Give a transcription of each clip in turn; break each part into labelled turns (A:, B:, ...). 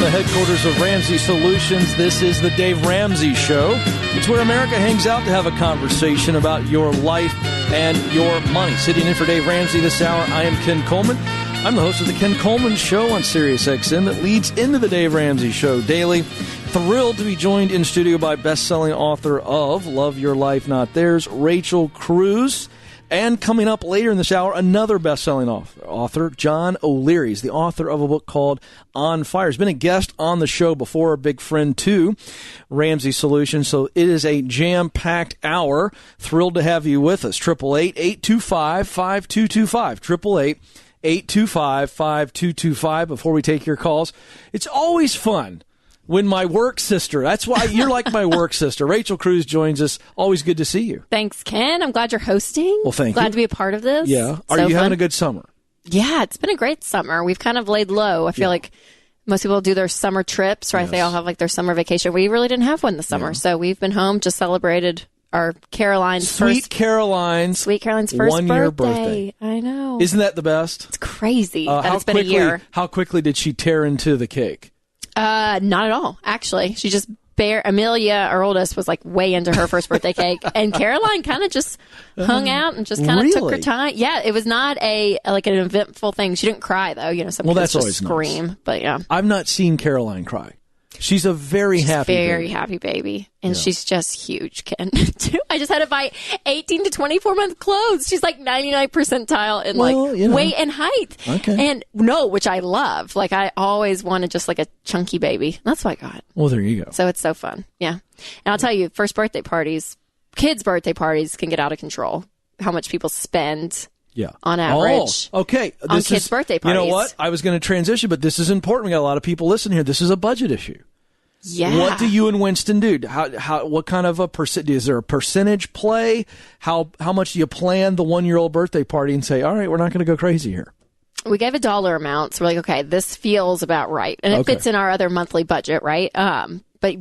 A: the headquarters of Ramsey Solutions. This is the Dave Ramsey Show. It's where America hangs out to have a conversation about your life and your money. Sitting in for Dave Ramsey this hour, I am Ken Coleman. I'm the host of the Ken Coleman Show on SiriusXM that leads into the Dave Ramsey Show daily. Thrilled to be joined in studio by best-selling author of Love Your Life, Not Theirs, Rachel Cruz. And coming up later in this hour, another best-selling author, John O'Leary. He's the author of a book called On Fire. He's been a guest on the show before, a big friend to Ramsey Solutions. So it is a jam-packed hour. Thrilled to have you with us. 888-825-5225. 888-825-5225. Before we take your calls, it's always fun when my work sister, that's why you're like my work sister, Rachel Cruz joins us. Always good to see you.
B: Thanks, Ken. I'm glad you're hosting.
A: Well, thank you.
B: Glad to be a part of this.
A: Yeah. Are you having a good summer?
B: Yeah, it's been a great summer. We've kind of laid low. I feel like most people do their summer trips, right? Yes. They all have like their summer vacation. We really didn't have one this summer. Yeah. So we've been home, just celebrated our Sweet Caroline's first
A: one-year birthday.
B: I know.
A: Isn't that the best?
B: It's crazy that it's been a year.
A: How quickly did she tear into the cake?
B: Not at all, actually. She just Amelia, our oldest, was like way into her first birthday cake, and Caroline kind of just hung out and just kind of took her time. Yeah, it was not an eventful thing. She didn't cry though. You know, some kids just scream, nice. But yeah, I've
A: not seen Caroline cry. She's a very
B: happy baby. And she's just huge, Ken. I just had to buy 18 to 24 month clothes. She's like 99th percentile in weight and height.
A: Okay.
B: And which I love. Like I always wanted just like a chunky baby. That's what I got.
A: Well, there you go.
B: So it's so fun. Yeah. And I'll tell you, kids' birthday parties can get out of control. How much people spend.
A: Yeah.
B: On average.
A: Oh, okay.
B: On kids' birthday parties.
A: You know what? I was going to transition, but this is important. We got a lot of people listening here. This is a budget issue.
B: Yeah.
A: What do you and Winston do? What kind of is there a percentage play? How much do you plan the 1-year-old birthday party and say, all right, we're not going to go crazy here?
B: We gave a dollar amount. So we're like, okay, this feels about right. And it fits in our other monthly budget, right? But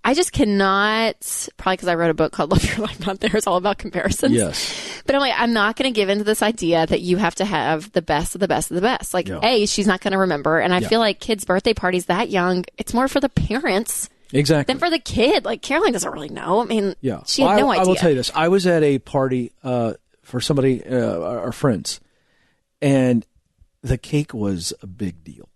B: I just cannot, probably because I wrote a book called Love Your Life, Not Theirs, all about comparisons.
A: Yes.
B: But I'm like, I'm not going to give into this idea that you have to have the best of the best of the best. Like, she's not going to remember. And I feel like kids' birthday parties that young, it's more for the parents.
A: Exactly.
B: Than for the kid. Like, Caroline doesn't really know. I mean, she had no idea.
A: I will tell you this. I was at a party for somebody, our friends, and the cake was a big deal.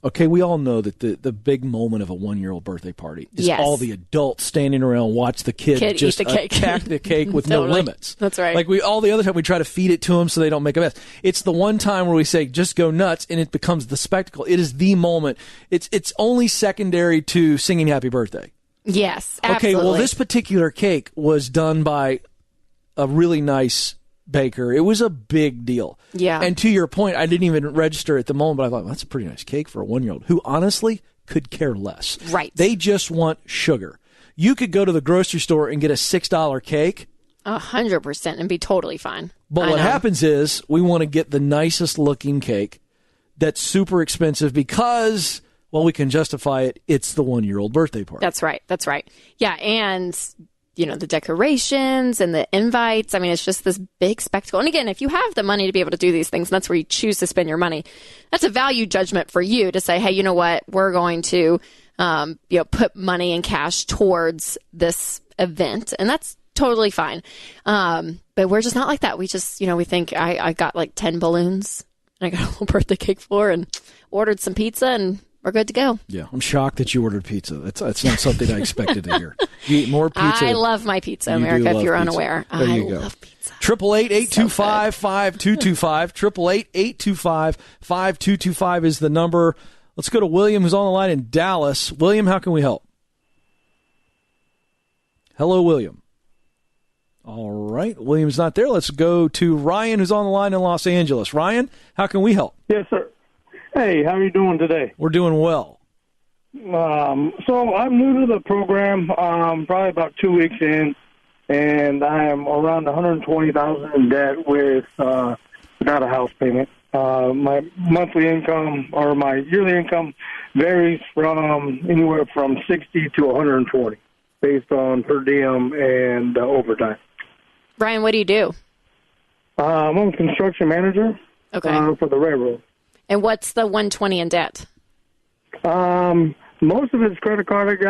A: Okay, we all know that the big moment of a 1-year-old birthday party is all the adults standing around watch the kid just
B: eat the cake.
A: Attack the cake with no limits.
B: That's right.
A: Like all the other time we try to feed it to them so they don't make a mess. It's the one time where we say just go nuts and it becomes the spectacle. It is the moment. It's only secondary to singing happy birthday.
B: Yes, absolutely.
A: Okay, well this particular cake was done by a really nice baker. It was a big deal.
B: Yeah.
A: And to your point, I didn't even register at the moment, but I thought, well, that's a pretty nice cake for a 1-year-old who honestly could care less.
B: Right.
A: They just want sugar. You could go to the grocery store and get a $6 cake.
B: 100% and be totally fine.
A: But what happens is we want to get the nicest looking cake that's super expensive because, well, we can justify it. It's the 1-year-old birthday party.
B: That's right. That's right. Yeah. And the decorations and the invites. I mean, it's just this big spectacle. And again, if you have the money to be able to do these things, and that's where you choose to spend your money, that's a value judgment for you to say, hey, you know what? We're going to, put money and cash towards this event. And that's totally fine. But we're just not like that. We just, we think I got like 10 balloons and I got a little birthday cake floor and ordered some pizza and we're good to go.
A: Yeah, I'm shocked that you ordered pizza. That's not something I expected to hear. You eat more pizza.
B: I love my pizza, America, if you're unaware.
A: There you go.
B: Love pizza.
A: 888-825-5225. 888-825-5225 is the number. Let's go to William, who's on the line in Dallas. William, how can we help? Hello, William. All right, William's not there. Let's go to Ryan, who's on the line in Los Angeles. Ryan, how can we help?
C: Yes, sir. Hey, how are you doing today?
A: We're doing well.
C: So I'm new to the program, probably about 2 weeks in, and I am around $120,000 in debt without a house payment. My monthly income or my yearly income varies from anywhere from 60 to 120, based on per diem and overtime.
B: Brian, what do you do?
C: I'm a construction manager for the railroad.
B: And what's the 120 in debt?
C: Most of it's credit card.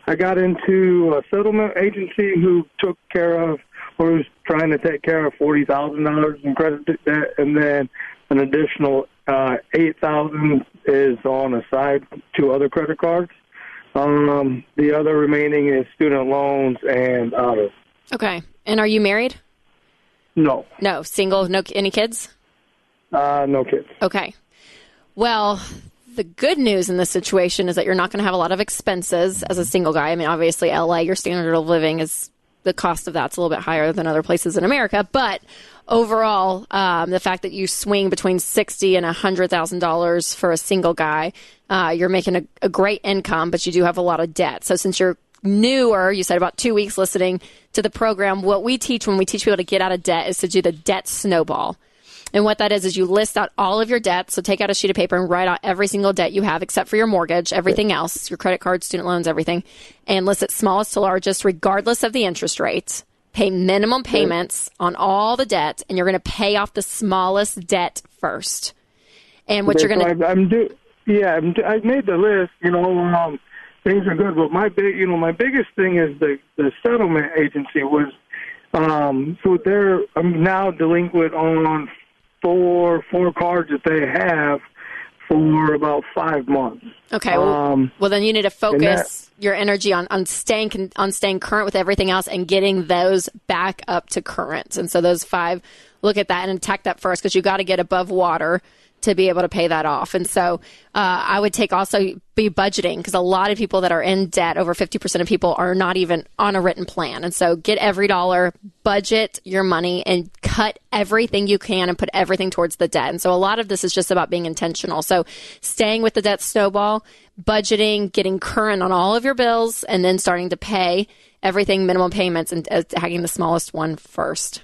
C: I got into a settlement agency who took care of, or was trying to take care of $40,000 in credit debt, and then an additional $8,000 is on a side to other credit cards. The other remaining is student loans and auto.
B: Okay. And are you married?
C: No.
B: No. Single? No. Any kids?
C: No kids.
B: Okay. Well, the good news in this situation is that you're not going to have a lot of expenses as a single guy. I mean, obviously, LA, your standard of living is, the cost of that's a little bit higher than other places in America. But overall, the fact that you swing between $60,000 and $100,000 for a single guy, you're making a great income, but you do have a lot of debt. So since you're newer, you said about 2 weeks listening to the program, what we teach when we teach people to get out of debt is to do the debt snowball. And what that is you list out all of your debts. So take out a sheet of paper and write out every single debt you have except for your mortgage, everything else, your credit cards, student loans, everything, and list it smallest to largest regardless of the interest rate. Pay minimum payments on all the debt, and you're going to pay off the smallest debt first. And what you're going to...
C: I made the list, things are good, but my biggest thing is the settlement agency was, so I'm now delinquent on four cards that they have for about 5 months.
B: Okay. Well, then you need to focus your energy on staying current with everything else and getting those back up to current. And so those 5, look at that and attack that first, because you got to get above water to be able to pay that off. And so I would be budgeting, because a lot of people that are in debt, over 50% of people, are not even on a written plan. And so get every dollar, budget your money, and cut everything you can and put everything towards the debt. And so a lot of this is just about being intentional. So staying with the debt snowball, budgeting, getting current on all of your bills, and then starting to pay everything, minimum payments, and tagging the smallest one first.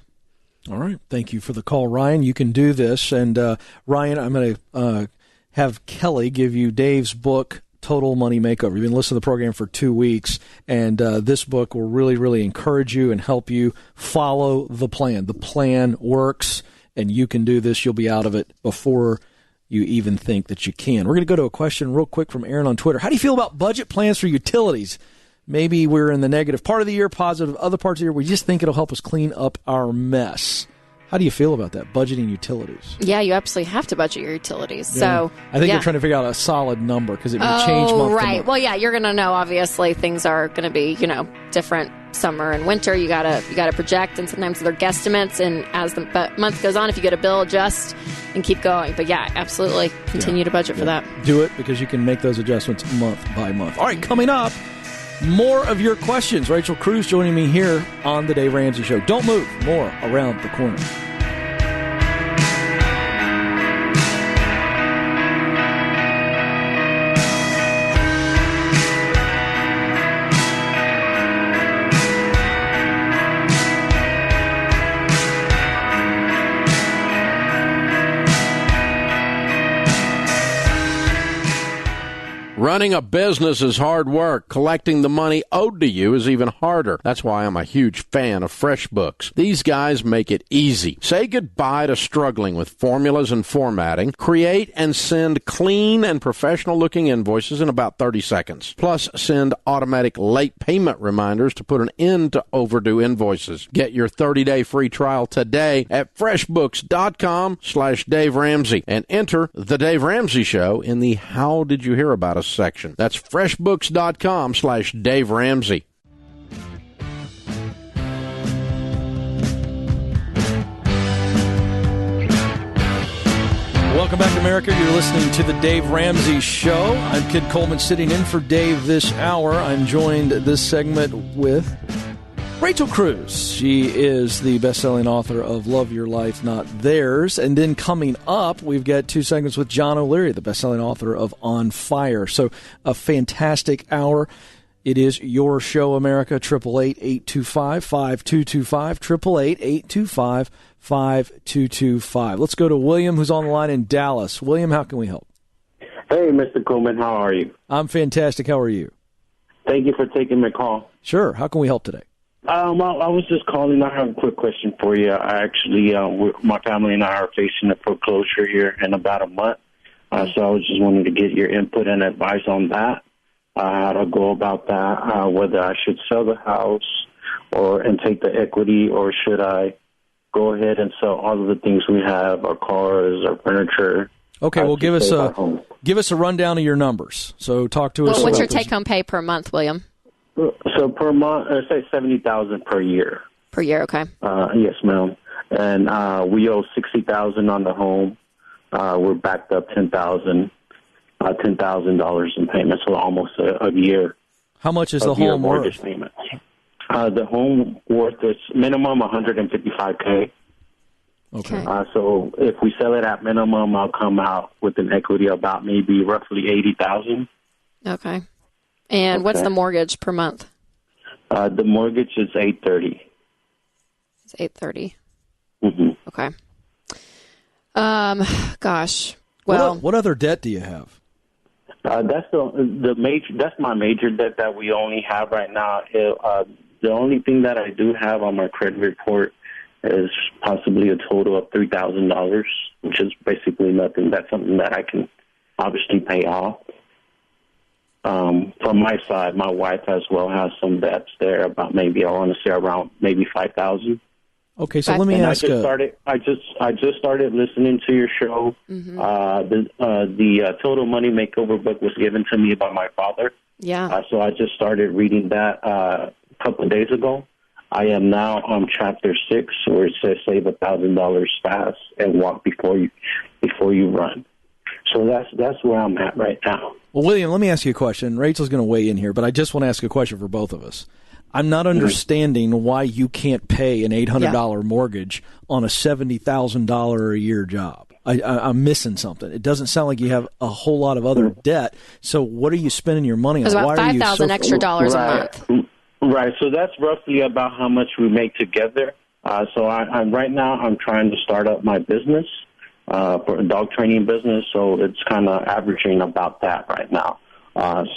A: All right. Thank you for the call, Ryan. You can do this. And Ryan, I'm going to have Kelly give you Dave's book, Total Money Makeover. You've been listening to the program for 2 weeks, and this book will really, really encourage you and help you follow the plan. The plan works, and you can do this. You'll be out of it before you even think that you can. We're going to go to a question real quick from Aaron on Twitter. How do you feel about budget plans for utilities? Maybe we're in the negative part of the year, positive other parts of the year. We just think it'll help us clean up our mess. How do you feel about that, budgeting utilities?
B: Yeah, you absolutely have to budget your utilities.
A: Yeah.
B: So
A: I think you're trying to figure out a solid number, because it may change month to month.
B: Well, yeah, you're going to know, obviously, things are going to be, different summer and winter. You got to project, and sometimes they're guesstimates. And as the month goes on, if you get a bill, adjust and keep going. But yeah, absolutely continue to budget for that.
A: Do it, because you can make those adjustments month by month. All right, coming up, more of your questions. Rachel Cruz joining me here on The Dave Ramsey Show. Don't move. More around the corner.
D: Running a business is hard work. Collecting the money owed to you is even harder. That's why I'm a huge fan of FreshBooks. These guys make it easy. Say goodbye to struggling with formulas and formatting. Create and send clean and professional-looking invoices in about 30 seconds. Plus, send automatic late payment reminders to put an end to overdue invoices. Get your 30-day free trial today at freshbooks.com/Dave Ramsey and enter The Dave Ramsey Show in the How Did You Hear About Us section. That's freshbooks.com/Dave Ramsey.
A: Welcome back, America. You're listening to The Dave Ramsey Show. I'm Kid Coleman, sitting in for Dave this hour. I'm joined this segment with Rachel Cruz. She is the best-selling author of Love Your Life, Not Theirs. And then coming up, we've got 2 segments with John O'Leary, the best-selling author of On Fire. So a fantastic hour. It is your show, America. 888-825-5225. 888-825-5225. Let's go to William, who's on the line in Dallas. William, how can we help?
E: Hey, Mr. Coleman. How are you?
A: I'm fantastic. How are you?
E: Thank you for taking my call.
A: Sure. How can we help today?
E: Well, I was just calling. I have a quick question for you. I actually, my family and I are facing a foreclosure here in about a month. So I was just wanting to get your input and advice on that, how to go about that, whether I should sell the house and take the equity, or should I go ahead and sell all of the things we have, our cars, our furniture.
A: Okay, well, give us a rundown of your numbers. So talk to us.
B: What's your take-home pay per month, William?
E: So per month, I say $70,000 per year.
B: Per year, okay.
E: Yes, ma'am. And we owe $60,000 on the home. We're backed up $10,000 in payments, so almost a year.
A: How much is the home
E: mortgage
A: worth?
E: Payment. The home worth is minimum $155K.
A: Okay.
E: So if we sell it at minimum, I'll come out with an equity about maybe roughly $80,000.
B: Okay. And what's the mortgage per month?
E: The mortgage is $830.
B: It's $830.
E: Mm-hmm.
B: Okay. Gosh. Well,
A: what other debt do you have?
E: That's that's my major debt that we only have right now. The only thing that I do have on my credit report is possibly a total of $3,000, which is basically nothing. That's something that I can obviously pay off. From my side, my wife as well has some debts there, about maybe, I want to say around maybe $5,000.
A: Okay, so let me ask.
E: I just started listening to your show.
B: Mm-hmm.
E: The Total Money Makeover book was given to me by my father.
B: Yeah.
E: So I just started reading that a couple of days ago. I am now on chapter 6, where it says save $1,000 fast and walk before you run. So that's where I'm at right now.
A: Well, William, let me ask you a question. Rachel's going to weigh in here, but I just want to ask a question for both of us. I'm not understanding why you can't pay an $800 mortgage on a $70,000 a year job. I'm missing something. It doesn't sound like you have a whole lot of other debt. So what are you spending your money on?
B: It's about $5,000 extra dollars a month.
E: Right. So that's roughly about how much we make together. So I'm right now I'm trying to start up my business for a dog training business. So it's kind of averaging about that right now.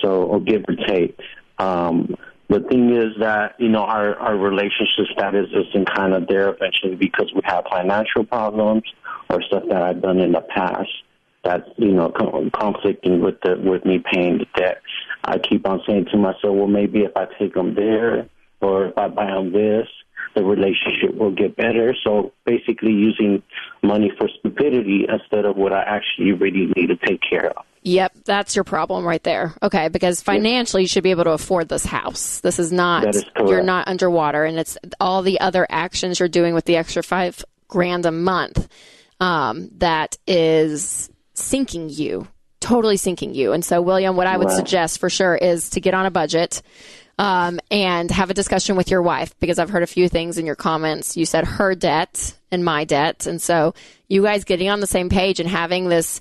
E: So give or take. The thing is that, our relationship status isn't kind of there eventually because we have financial problems or stuff that I've done in the past that's, conflicting with me paying the debt. I keep on saying to myself, well, maybe if I take them there or if I buy them this, the relationship will get better. So basically using money for stupidity instead of what I actually really need to take care of.
B: Yep, that's your problem right there. Okay, because financially you should be able to afford this house. This is not,
E: that is correct.
B: You're not underwater, and it's all the other actions you're doing with the extra $5,000 a month that is sinking you, totally sinking you. And so, William, what I would suggest for sure is to get on a budget and have a discussion with your wife, because I've heard a few things in your comments. You said her debt and my debt. And so you guys getting on the same page and having this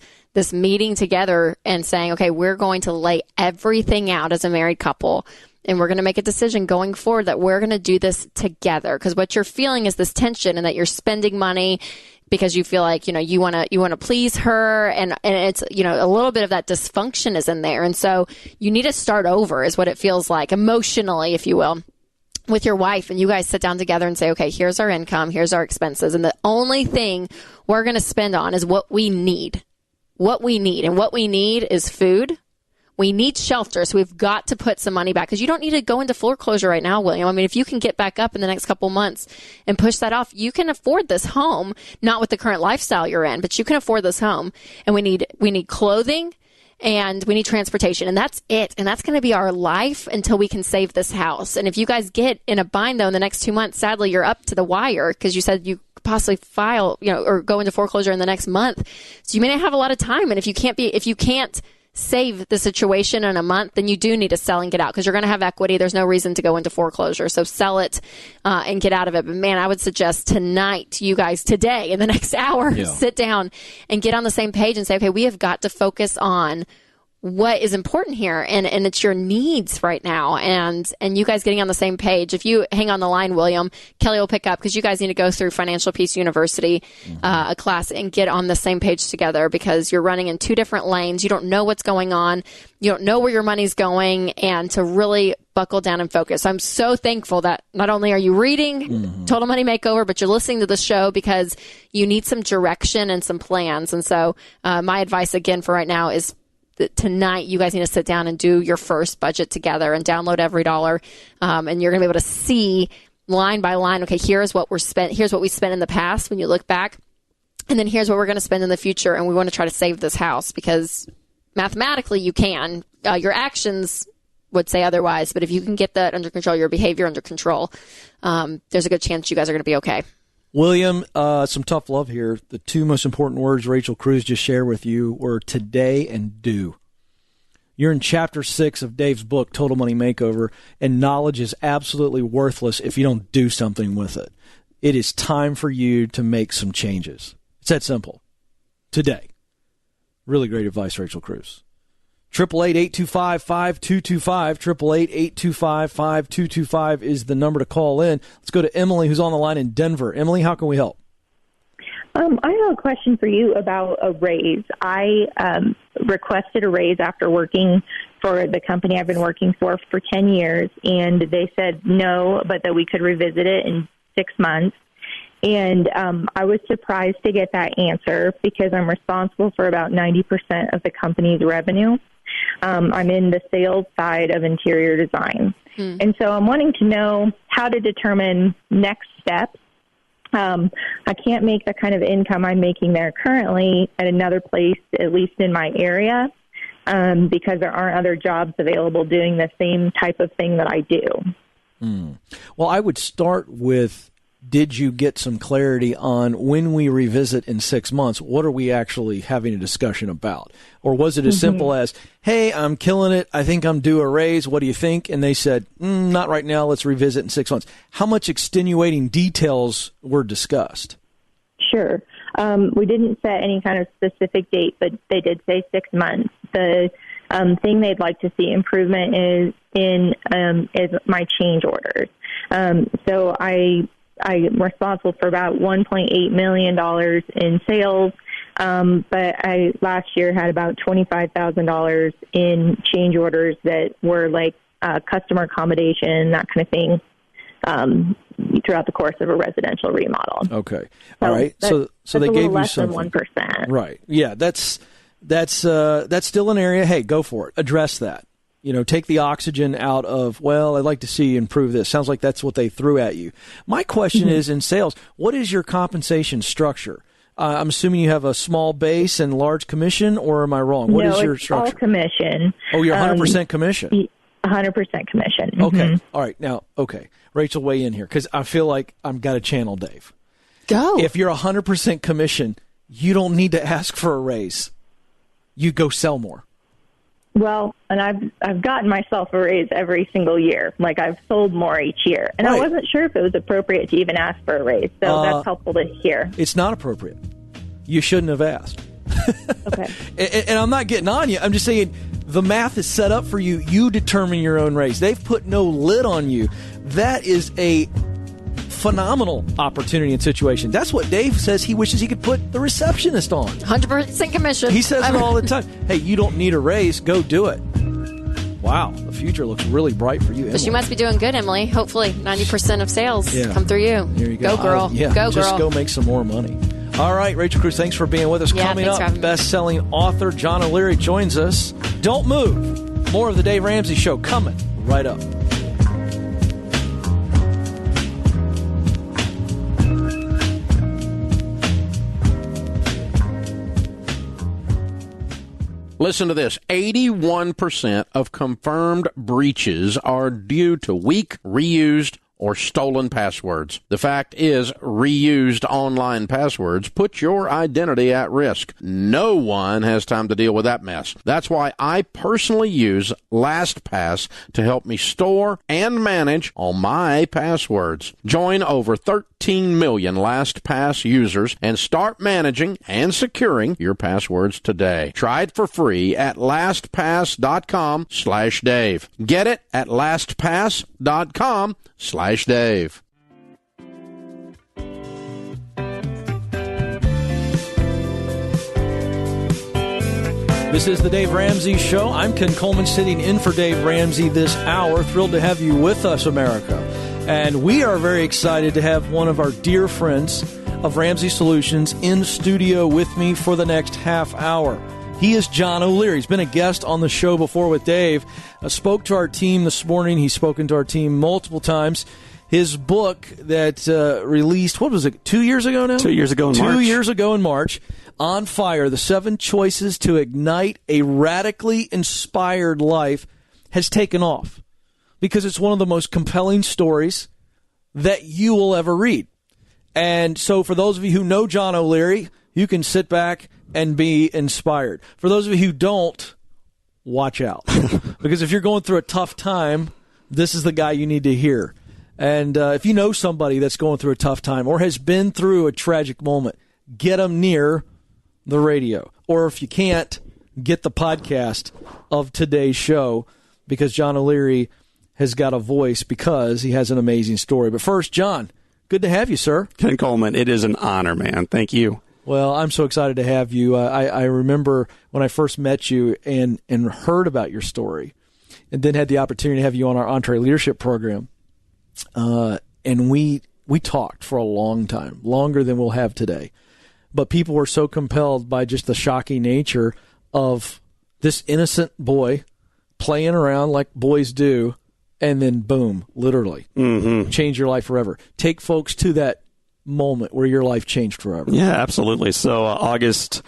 B: meeting together and saying, okay, we're going to lay everything out as a married couple, and we're going to make a decision going forward that we're going to do this together. Because what you're feeling is this tension, and that you're spending money because you feel like, you want to please her, and it's, a little bit of that dysfunction is in there. And so you need to start over is what it feels like emotionally, if you will, with your wife, and you guys sit down together and say, okay, here's our income, here's our expenses, and the only thing we're going to spend on is what we need. What we need. And what we need is food. We need shelter. So we've got to put some money back, because you don't need to go into foreclosure right now, William. I mean, if you can get back up in the next couple months and push that off, you can afford this home, not with the current lifestyle you're in, but you can afford this home. And we need clothing, and we need transportation, and that's it. And that's going to be our life until we can save this house. And if you guys get in a bind, though, in the next 2 months, sadly, you're up to the wire, because you said you possibly file, or go into foreclosure in the next month. So you may not have a lot of time. And if you can't save the situation in a month, then you do need to sell and get out, because you're going to have equity. There's no reason to go into foreclosure. So sell it and get out of it. But man, I would suggest tonight, you guys, today, in the next hour, sit down and get on the same page and say, okay, we have got to focus on what is important here, and it's your needs right now, and you guys getting on the same page. If you hang on the line, William, Kelly will pick up, because you guys need to go through Financial Peace University, a class, and get on the same page together, because you're running in two different lanes. You don't know what's going on. You don't know where your money's going, and to really buckle down and focus. I'm so thankful that not only are you reading Total Money Makeover, but you're listening to the show, because you need some direction and some plans. And so my advice again for right now is tonight you guys need to sit down and do your first budget together and download every dollar. And you're going to be able to see line by line, okay, here's what we spent in the past when you look back. And then here's what we're going to spend in the future. And we want to try to save this house, because mathematically you can. Your actions would say otherwise. But if you can get that under control, your behavior under control, there's a good chance you guys are going to be okay.
A: William, some tough love here. The two most important words Rachel Cruz just shared with you were today and do. You're in Chapter 6 of Dave's book, Total Money Makeover, and knowledge is absolutely worthless if you don't do something with it. It is time for you to make some changes. It's that simple. Today. Really great advice, Rachel Cruz. 888-825-5225. 888-825-5225 is the number to call in. Let's go to Emily, who's on the line in Denver. Emily, how can we help?
F: I have a question for you about a raise. I requested a raise after working for the company I've been working for 10 years, and they said no, but that we could revisit it in 6 months. And I was surprised to get that answer, because I'm responsible for about 90% of the company's revenue. I'm in the sales side of interior design. And so I'm wanting to know how to determine next steps. I can't make the kind of income I'm making there currently at another place, at least in my area, because there aren't other jobs available doing the same type of thing that I do.
A: Well, I would start with, did you get some clarity on when we revisit in 6 months, what are we actually having a discussion about? Or was it as simple as, hey, I'm killing it, I think I'm due a raise, what do you think? And they said, not right now, let's revisit in 6 months. How much extenuating details were discussed?
F: Sure. We didn't set any kind of specific date, but they did say 6 months. The thing they'd like to see improvement is my change orders. So I'm responsible for about $1.8 million in sales, but I last year had about $25,000 in change orders that were like customer accommodation, that kind of thing, throughout the course of a residential remodel.
A: Okay, all right. So they gave you something.
F: Less than 1%.
A: Right. Yeah, that's still an area. Hey, go for it. Address that. Take the oxygen out of, well, I'd like to see you improve this. Sounds like that's what they threw at you. My question is, in sales, what is your compensation structure? I'm assuming you have a small base and large commission, or am I wrong? What is your structure?
F: All commission.
A: Oh, you're 100% commission?
F: 100% commission.
A: Okay. All right. Now, okay. Rachel, weigh in here, because I feel like I've got to channel Dave.
B: Go.
A: If you're 100% commission, you don't need to ask for a raise. You go sell more.
F: Well, and I've gotten myself a raise every single year. Like, I've sold more each year. And I wasn't sure if it was appropriate to even ask for a raise. So that's helpful to hear.
A: It's not appropriate. You shouldn't have asked.
F: Okay.
A: And I'm not getting on you. I'm just saying the math is set up for you. You determine your own raise. They've put no lid on you. That is a phenomenal opportunity and situation. That's what Dave says he wishes he could put the receptionist on.
B: 100% commission.
A: He says it all the time. Hey, you don't need a raise. Go do it. Wow, the future looks really bright for you, Emily.
B: But you must be doing good, Emily. Hopefully 90% of sales come through you.
A: Here you go.
B: Go, girl.
A: Go, girl. Just go make some more money. All right, Rachel Cruz, thanks for being with us. Coming up, best-selling author John O'Leary joins us. Don't move. More of the Dave Ramsey Show coming right up.
D: Listen to this. 81% of confirmed breaches are due to weak, reused, or stolen passwords. The fact is, reused online passwords put your identity at risk. No one has time to deal with that mess. That's why I personally use LastPass to help me store and manage all my passwords. Join over 13 million LastPass users and start managing and securing your passwords today. Try it for free at LastPass.com/Dave. Get it at LastPass.com/Dave.
A: This is the Dave Ramsey Show. I'm Ken Coleman, sitting in for Dave Ramsey this hour. Thrilled to have you with us, America. And we are very excited to have one of our dear friends of Ramsey Solutions in studio with me for the next half hour. He is John O'Leary. He's been a guest on the show before with Dave. Spoke to our team this morning. He's spoken to our team multiple times. His book that released, what was it, 2 years ago now?
G: 2 years ago in March.
A: 2 years ago in March. On Fire, the 7 Choices to Ignite a Radically Inspired Life, has taken off because it's one of the most compelling stories that you will ever read. And so for those of you who know John O'Leary, you can sit back and be inspired. For those of you who don't, watch out. Because if you're going through a tough time, this is the guy you need to hear. And if you know somebody that's going through a tough time or has been through a tragic moment, get them near the radio. Or if you can't, get the podcast of today's show, because John O'Leary has got a voice because he has an amazing story. But first, John, good to have you, sir.
G: Ken Coleman, it is an honor, man. Thank you.
A: Well, I'm so excited to have you. I remember when I first met you and heard about your story, and then had the opportunity to have you on our Entree Leadership program. And we talked for a long time, longer than we'll have today. But people were so compelled by just the shocking nature of this innocent boy playing around like boys do, and then boom, literally change your life forever. Take folks to that moment where your life changed forever.
G: Yeah, absolutely. So August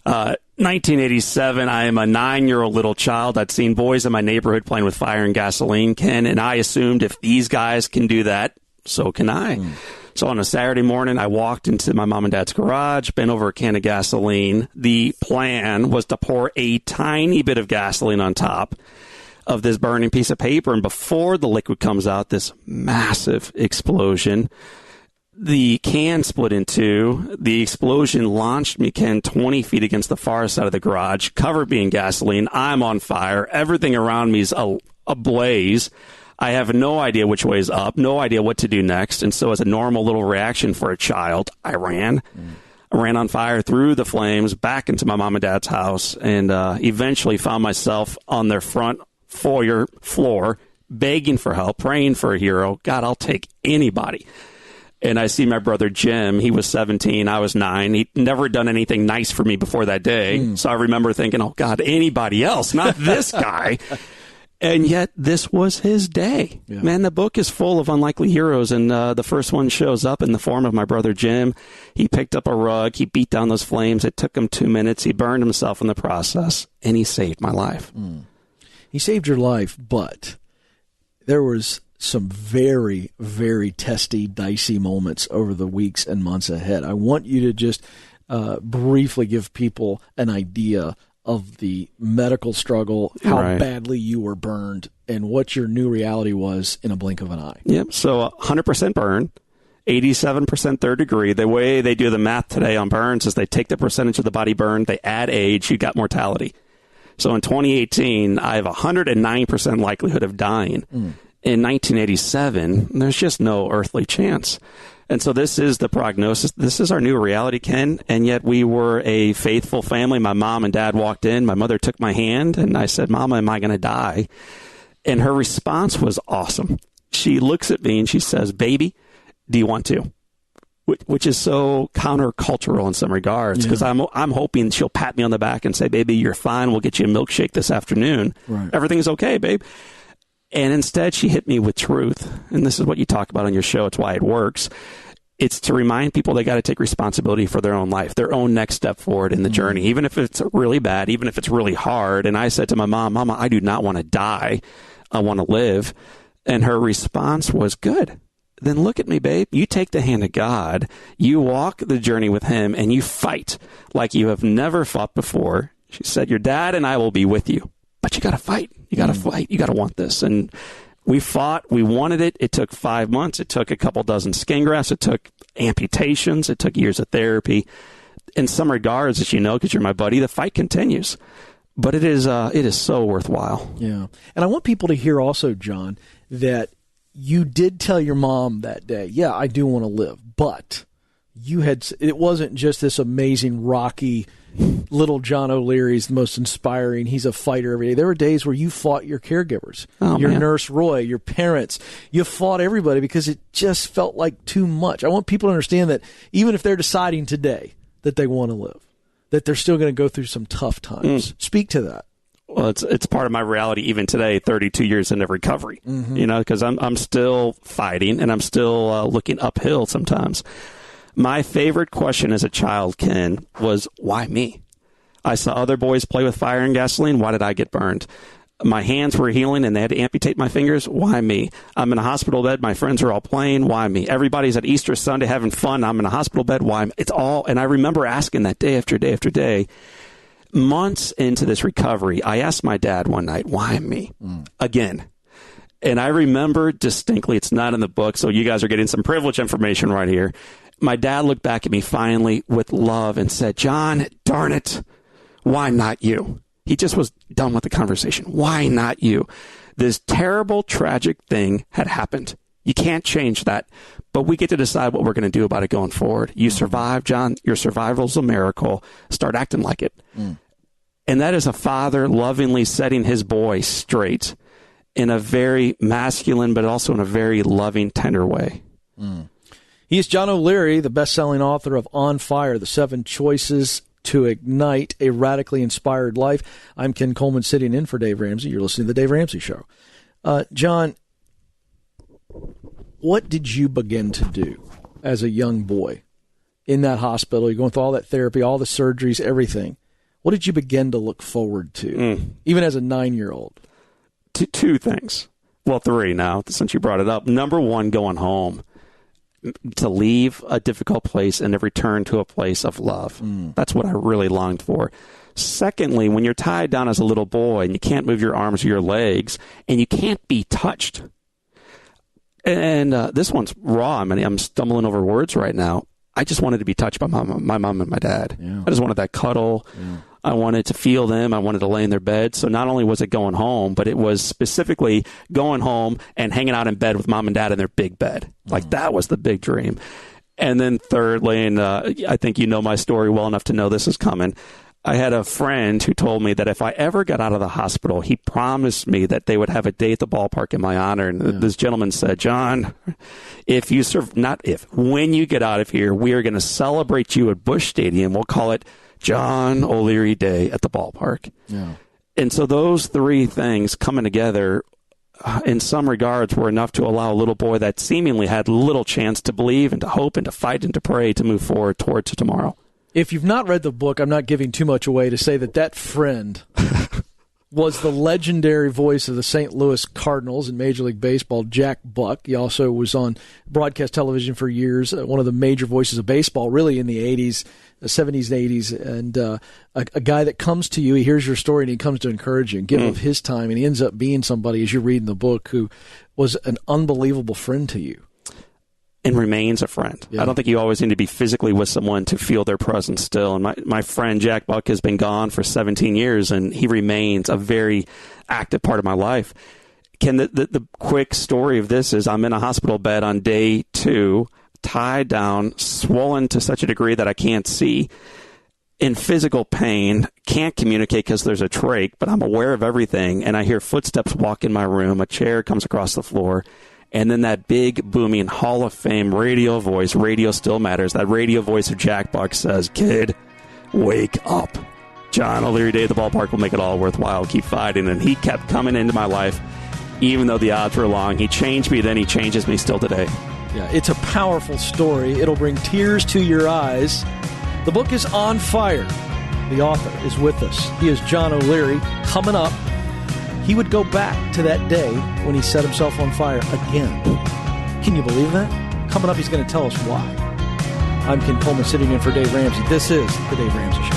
G: 1987, I am a 9-year-old little child. I'd seen boys in my neighborhood playing with fire and gasoline, Ken, and I assumed if these guys can do that, so can I. So on a Saturday morning, I walked into my mom and dad's garage, bent over a can of gasoline. The plan was to pour a tiny bit of gasoline on top of this burning piece of paper, and before the liquid comes out, this massive explosion. The can split in two. The explosion launched me, Ken, 20 feet against the far side of the garage, covered me in gasoline. I'm on fire. Everything around me is ablaze. I have no idea which way is up, no idea what to do next. And so as a normal little reaction for a child, I ran. I ran on fire through the flames back into my mom and dad's house, and eventually found myself on their front foyer floor, begging for help, praying for a hero. God, I'll take anybody. And I see my brother Jim. He was 17. I was 9. He'd never done anything nice for me before that day. So I remember thinking, oh, God, anybody else, not this guy. And yet this was his day. Yeah. Man, the book is full of unlikely heroes. And the first one shows up in the form of my brother Jim. He picked up a rug. He beat down those flames. It took him 2 minutes. He burned himself in the process. And he saved my life.
A: He saved your life, but there was some very, very testy, dicey moments over the weeks and months ahead. I want you to just briefly give people an idea of the medical struggle, how badly you were burned, and what your new reality was in a blink of an eye.
G: Yep, so 100% burn, 87% third degree. The way they do the math today on burns is they take the percentage of the body burned, they add age, you got mortality. So in 2018, I have 109% likelihood of dying. In 1987, there's just no earthly chance. And so this is the prognosis. This is our new reality, Ken. And yet we were a faithful family. My mom and dad walked in. My mother took my hand, and I said, Mama, am I going to die? And her response was awesome. She looks at me and she says, baby, do you want to? Which is so countercultural in some regards, because I'm hoping she'll pat me on the back and say, baby, you're fine. We'll get you a milkshake this afternoon. Right. Everything's okay, babe. And instead, she hit me with truth. And this is what you talk about on your show. It's why it works. It's to remind people they got to take responsibility for their own life, their own next step forward in the journey, even if it's really bad, even if it's really hard. And I said to my mom, Mama, I do not want to die. I want to live. And her response was good. then look at me, babe. You take the hand of God, you walk the journey with him, and you fight like you have never fought before. She said, your dad and I will be with you, but you got to fight. You got to fight. You got to want this. And we fought. We wanted it. It took 5 months. It took a couple dozen skin grafts. It took amputations. It took years of therapy. In some regards, as you know, because you're my buddy, the fight continues. But it is so worthwhile.
A: Yeah. And I want people to hear also, John, that you did tell your mom that day, yeah, I do want to live, but it wasn't just this amazing, rocky, little John O'Leary's the most inspiring. He's a fighter every day. There were days where you fought your caregivers, your nurse Roy, your parents. You fought everybody because it just felt like too much. I want people to understand that even if they're deciding today that they want to live, that they're still going to go through some tough times. Speak to that.
G: Well, it's part of my reality even today, 32 years into recovery, because I'm still fighting and I'm still looking uphill sometimes. My favorite question as a child, Ken, was, why me? I saw other boys play with fire and gasoline. Why did I get burned? My hands were healing and they had to amputate my fingers. Why me? I'm in a hospital bed. My friends are all playing. Why me? Everybody's at Easter Sunday having fun. I'm in a hospital bed. Why me? It's all, and I remember asking that day after day after day. Months into this recovery, I asked my dad one night, why me? Again. And I remember distinctly, it's not in the book, so you guys are getting some privileged information right here. My dad looked back at me finally with love and said, John, darn it, why not you? He just was done with the conversation. Why not you? This terrible, tragic thing had happened. You can't change that, but we get to decide what we're going to do about it going forward. You survived, John. Your survival's a miracle. Start acting like it. And that is a father lovingly setting his boy straight in a very masculine, but also in a very loving, tender way.
A: He is John O'Leary, the best-selling author of On Fire, The 7 Choices to Ignite a Radically Inspired Life. I'm Ken Coleman, sitting in for Dave Ramsey. You're listening to The Dave Ramsey Show. John, what did you begin to do as a young boy in that hospital? You're going through all that therapy, all the surgeries, everything. What did you begin to look forward to, even as a 9-year-old?
G: Two things. Well, 3 now, since you brought it up. Number 1, going home. To leave a difficult place and to return to a place of love. That's what I really longed for. Secondly, when you're tied down as a little boy and you can't move your arms or your legs and you can't be touched. And this one's raw. I mean, I'm stumbling over words right now. I just wanted to be touched by my mom and my dad. Yeah. I just wanted that cuddle. Yeah. I wanted to feel them. I wanted to lay in their bed. So not only was it going home, but it was specifically going home and hanging out in bed with mom and dad in their big bed. Like that was the big dream. And then thirdly, and I think you know my story well enough to know this is coming, I had a friend who told me that if I ever got out of the hospital, he promised me that they would have a day at the ballpark in my honor. And this gentleman said, John, when you get out of here, we are going to celebrate you at Busch Stadium. We'll call it John O'Leary Day at the ballpark. Yeah. And so those 3 things coming together in some regards were enough to allow a little boy that seemingly had little chance to believe and to hope and to fight and to pray to move forward towards tomorrow.
A: If you've not read the book, I'm not giving too much away to say that friend was the legendary voice of the St. Louis Cardinals in Major League Baseball, Jack Buck. He also was on broadcast television for years, one of the major voices of baseball, really in the 80s, the 70s and 80s, and a guy that comes to you, he hears your story, and he comes to encourage you and give of his time, and he ends up being somebody, as you're reading the book, who was an unbelievable friend to you.
G: And remains a friend. Yeah. I don't think you always need to be physically with someone to feel their presence still. And my friend Jack Buck has been gone for 17 years, and he remains a very active part of my life. Ken, the quick story of this is I'm in a hospital bed on day 2, tied down, swollen to such a degree that I can't see, in physical pain, can't communicate because there's a trach, but I'm aware of everything. And I hear footsteps walk in my room. A chair comes across the floor. And then that big, booming Hall of Fame radio voice, Radio Still Matters, that radio voice of Jack Buck says, kid, wake up. John O'Leary Day at the ballpark will make it all worthwhile. Keep fighting. And he kept coming into my life, even though the odds were long. He changed me then. He changes me still today.
A: Yeah, it's a powerful story. It'll bring tears to your eyes. The book is On Fire. The author is with us. He is John O'Leary. Coming up, he would go back to that day when he set himself on fire again. Can you believe that? Coming up, he's going to tell us why. I'm Ken Coleman, sitting in for Dave Ramsey. This is the Dave Ramsey Show.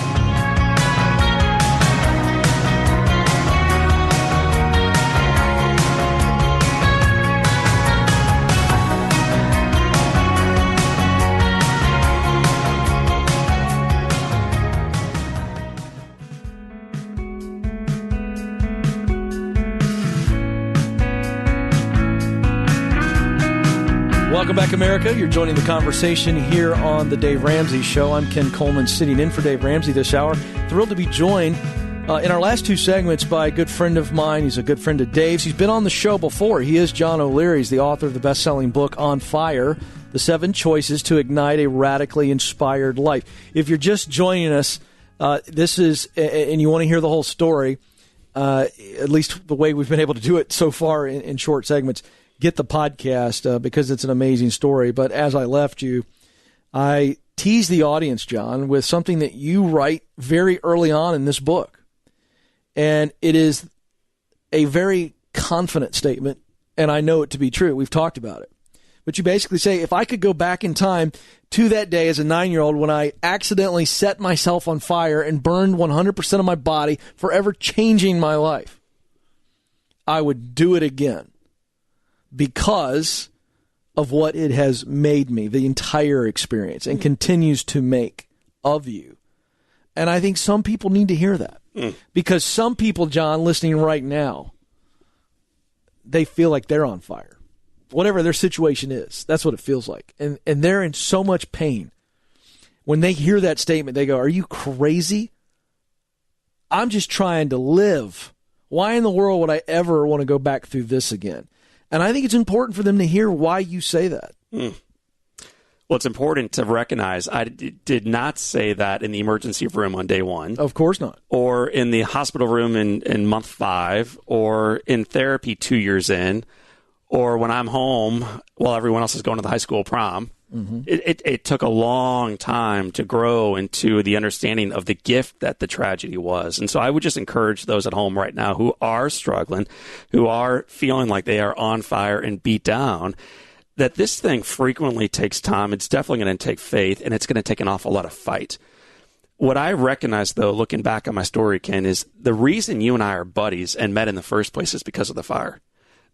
A: Welcome back, America. You're joining the conversation here on the Dave Ramsey Show. I'm Ken Coleman, sitting in for Dave Ramsey this hour. Thrilled to be joined in our last two segments by a good friend of mine. He's a good friend of Dave's. He's been on the show before. He is John O'Leary. He's the author of the best-selling book, On Fire, The 7 Choices to Ignite a Radically Inspired Life. If you're just joining us, this is, and you want to hear the whole story, at least the way we've been able to do it so far in short segments, get the podcast because it's an amazing story. But as I left you, I teased the audience, John, with something that you write very early on in this book. And it is a very confident statement, and I know it to be true. We've talked about it. But you basically say, if I could go back in time to that day as a 9-year-old when I accidentally set myself on fire and burned 100% of my body, forever changing my life, I would do it again. Because of what it has made me, the entire experience, and continues to make of you. And I think some people need to hear that. Because some people, John, listening right now, they feel like they're on fire. Whatever their situation is, that's what it feels like. And they're in so much pain. When they hear that statement, they go, are you crazy? I'm just trying to live. Why in the world would I ever want to go back through this again? And I think it's important for them to hear why you say that.
G: Well, it's important to recognize I did not say that in the emergency room on day 1.
A: Of course not.
G: Or in the hospital room in month 5, or in therapy 2 years in, or when I'm home while everyone else is going to the high school prom. Mm-hmm. It took a long time to grow into the understanding of the gift that the tragedy was. And so I would just encourage those at home right now who are struggling, who are feeling like they are on fire and beat down, that this thing frequently takes time. It's definitely going to take faith, and it's going to take an awful lot of fight. What I recognize, though, looking back on my story, Ken, is the reason you and I are buddies and met in the first place is because of the fire.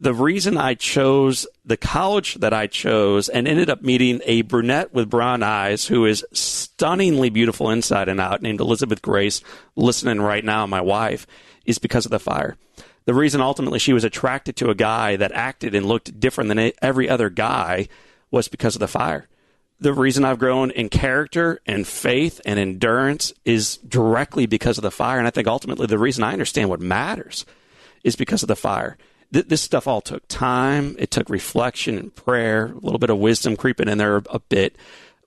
G: The reason I chose the college that I chose and ended up meeting a brunette with brown eyes who is stunningly beautiful inside and out, named Elizabeth Grace, listening right now, my wife, is because of the fire. The reason ultimately she was attracted to a guy that acted and looked different than every other guy was because of the fire. The reason I've grown in character and faith and endurance is directly because of the fire. And I think ultimately the reason I understand what matters is because of the fire. This stuff all took time. It took reflection and prayer, a little bit of wisdom creeping in there a bit.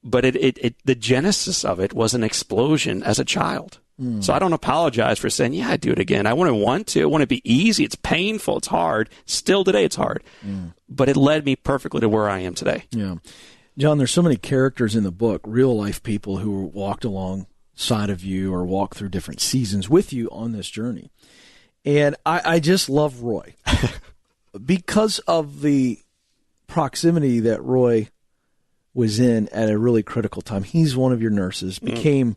G: But the genesis of it was an explosion as a child. So I don't apologize for saying, yeah, I'd do it again. I want to. I want it to be easy. It's painful. It's hard. Still today it's hard. But it led me perfectly to where I am today.
A: Yeah. John, there's so many characters in the book, real life people who walked alongside of you or walked through different seasons with you on this journey. And I just love Roy because of the proximity that Roy was in at a really critical time. He's one of your nurses, became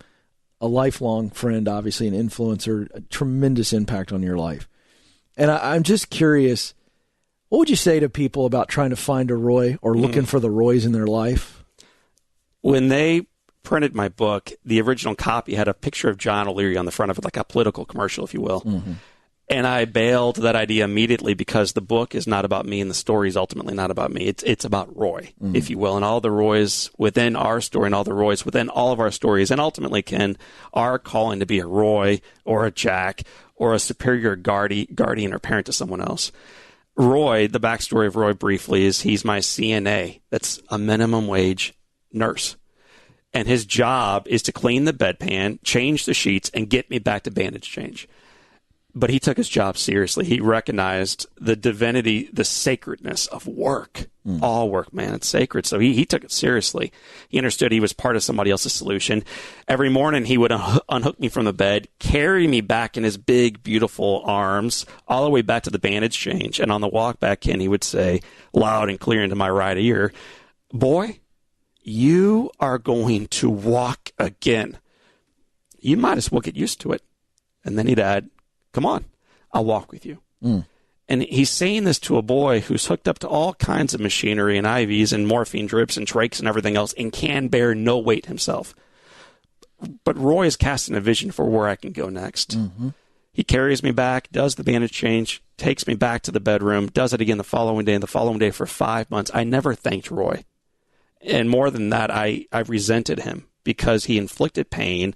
A: a lifelong friend, obviously an influencer, a tremendous impact on your life. And I'm just curious, what would you say to people about trying to find a Roy or looking for the Roys in their life?
G: When they printed my book, the original copy had a picture of John O'Leary on the front of it, like a political commercial, if you will. Mm-hmm. And I bailed that idea immediately because the book is not about me and the story is ultimately not about me. It's about Roy, if you will, and all the Roys within our story and all the Roys within all of our stories. And ultimately, Ken, our calling to be a Roy or a Jack or a superior guardian or parent to someone else. Roy, the backstory of Roy briefly is he's my CNA. That's a minimum wage nurse. And his job is to clean the bedpan, change the sheets, and get me back to bandage change. But he took his job seriously. He recognized the divinity, the sacredness of work. All work, man, it's sacred. So he took it seriously. He understood he was part of somebody else's solution. Every morning he would unhook me from the bed, carry me back in his big, beautiful arms, all the way back to the bandage change. And on the walk back in, he would say, loud and clear into my right ear, boy, you are going to walk again. You might as well get used to it. And then he'd add, come on, I'll walk with you. And he's saying this to a boy who's hooked up to all kinds of machinery and IVs and morphine drips and trachs and everything else and can bear no weight himself. But Roy is casting a vision for where I can go next. He carries me back, does the bandage change, takes me back to the bedroom, does it again the following day and the following day for 5 months. I never thanked Roy. And more than that, I resented him because he inflicted pain,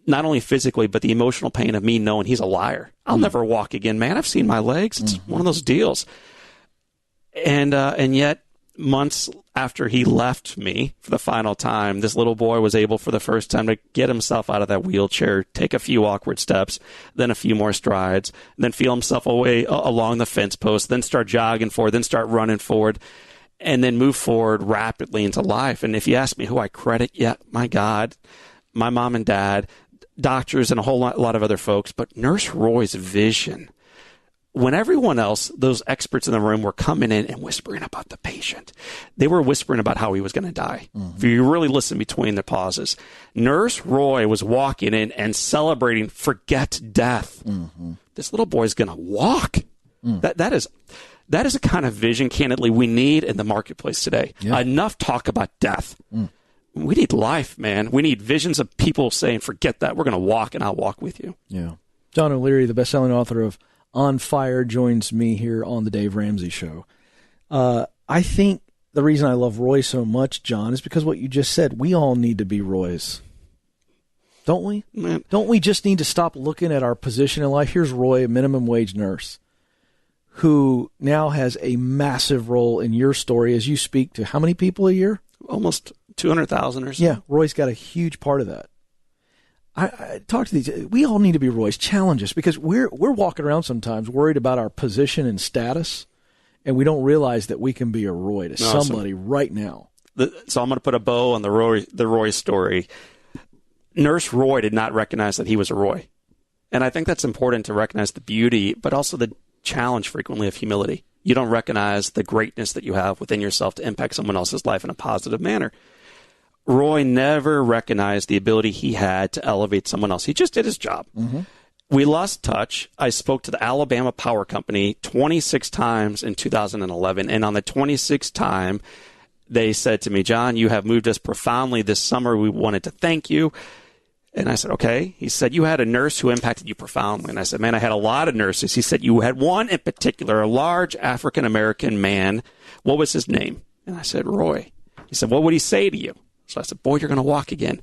G: not only physically, but the emotional pain of me knowing he's a liar. I'll never walk again, man. I've seen my legs. It's one of those deals. And yet, months after he left me for the final time, this little boy was able for the first time to get himself out of that wheelchair, take a few awkward steps, then a few more strides, then feel himself away along the fence post, then start jogging forward, then start running forward, and then move forward rapidly into life. And if you ask me who I credit, yeah, my God, my mom and dad, doctors, and a whole lot of other folks, but Nurse Roy's vision. When everyone else, those experts in the room, were coming in and whispering about the patient, they were whispering about how he was going to die. If you really listen between the pauses, Nurse Roy was walking in and celebrating, forget death. This little boy's going to walk. That is a kind of vision, candidly, we need in the marketplace today. Enough talk about death. We need life, man. We need visions of people saying, forget that. We're going to walk, and I'll walk with you.
A: Yeah. John O'Leary, the best-selling author of On Fire, joins me here on the Dave Ramsey Show. I think the reason I love Roy so much, John, is because what you just said. We all need to be Roys. Don't we?
G: Man.
A: Don't we just need to stop looking at our position in life? Here's Roy, a minimum wage nurse, who now has a massive role in your story as you speak to how many people a year?
G: Almost 200,000 or so.
A: Yeah, Roy's got a huge part of that. I talk to these. We all need to be Roy's. Challenge us, because we're walking around sometimes worried about our position and status, and we don't realize that we can be a Roy to somebody right now.
G: So I'm going to put a bow on the Roy story. Nurse Roy did not recognize that he was a Roy, and I think that's important to recognize the beauty, but also the challenge frequently of humility. You don't recognize the greatness that you have within yourself to impact someone else's life in a positive manner. Roy never recognized the ability he had to elevate someone else. He just did his job. We lost touch. I spoke to the Alabama Power Company 26 times in 2011, and on the 26th time, they said to me, John, you have moved us profoundly this summer. We wanted to thank you. And I said, okay. He said, you had a nurse who impacted you profoundly. And I said, man, I had a lot of nurses. He said, you had one in particular, a large African-American man. What was his name? And I said, Roy. He said, what would he say to you? So I said, boy, you're going to walk again.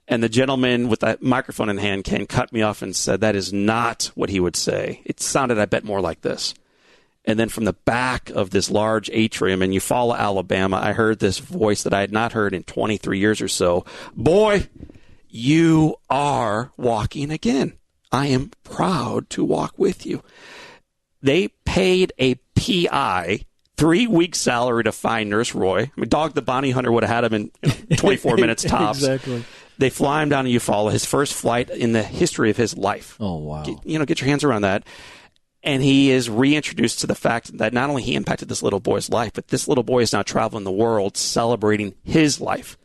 G: And the gentleman with that microphone in hand, Ken, cut me off and said, that is not what he would say. It sounded, I bet, more like this. And then from the back of this large atrium, and you follow Alabama, I heard this voice that I had not heard in 23 years or so. Boy, you are walking again. I am proud to walk with you. They paid a PI 3-week salary to find Nurse Roy. I mean, Dog the Bounty Hunter would have had him in 24 minutes tops.
A: Exactly.
G: They fly him down to Eufaula, his first flight in the history of his life.
A: Oh, wow.
G: Get your hands around that. And he is reintroduced to the fact that not only he impacted this little boy's life, but this little boy is now traveling the world celebrating his life.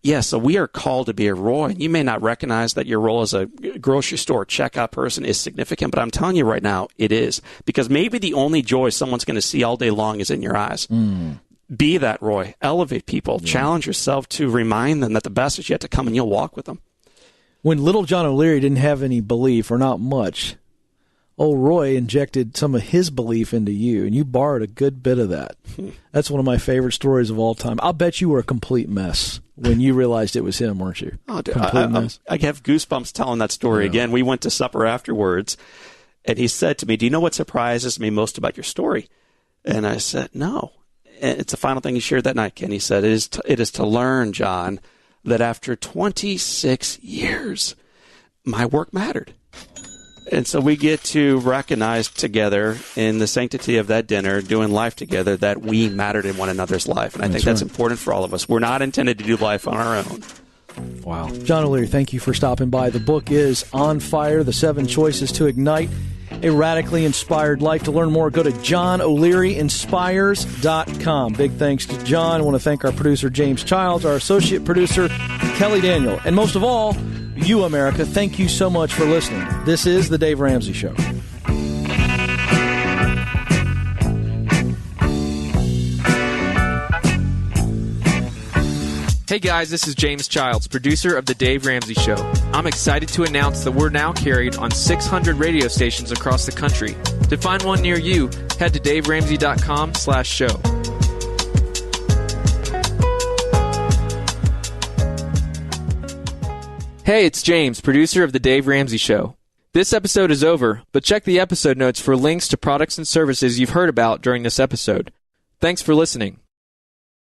G: Yeah, so we are called to be a Roy. You may not recognize that your role as a grocery store checkout person is significant, but I'm telling you right now, it is. Because maybe the only joy someone's going to see all day long is in your eyes. Be that Roy. Elevate people. Yeah. Challenge yourself to remind them that the best is yet to come, and you'll walk with them.
A: When little John O'Leary didn't have any belief, or not much, old Roy injected some of his belief into you, and you borrowed a good bit of that. That's one of my favorite stories of all time. I'll bet you were a complete mess when you realized it was him, weren't you?
G: Oh, dude, I have goosebumps telling that story again. We went to supper afterwards, and he said to me, do you know what surprises me most about your story? And I said, no. And it's the final thing he shared that night, Ken. He said, it is to learn, John, that after 26 years, my work mattered. And so we get to recognize together in the sanctity of that dinner, doing life together, that we mattered in one another's life. And I think that's important for all of us. We're not intended to do life on our own.
A: Wow. John O'Leary, thank you for stopping by. The book is On Fire, The 7 Choices to Ignite a Radically Inspired Life. To learn more, go to JohnO'LearyInspires.com. Big thanks to John. I want to thank our producer, James Childs, our associate producer, Kelly Daniel. And most of all, you, America, thank you so much for listening. This is The Dave Ramsey Show.
H: Hey guys, this is James Childs, producer of The Dave Ramsey Show. I'm excited to announce that we're now carried on 600 radio stations across the country. To find one near you, head to daveramsey.com/show. Hey, it's James, producer of The Dave Ramsey Show. This episode is over, but check the episode notes for links to products and services you've heard about during this episode. Thanks for listening.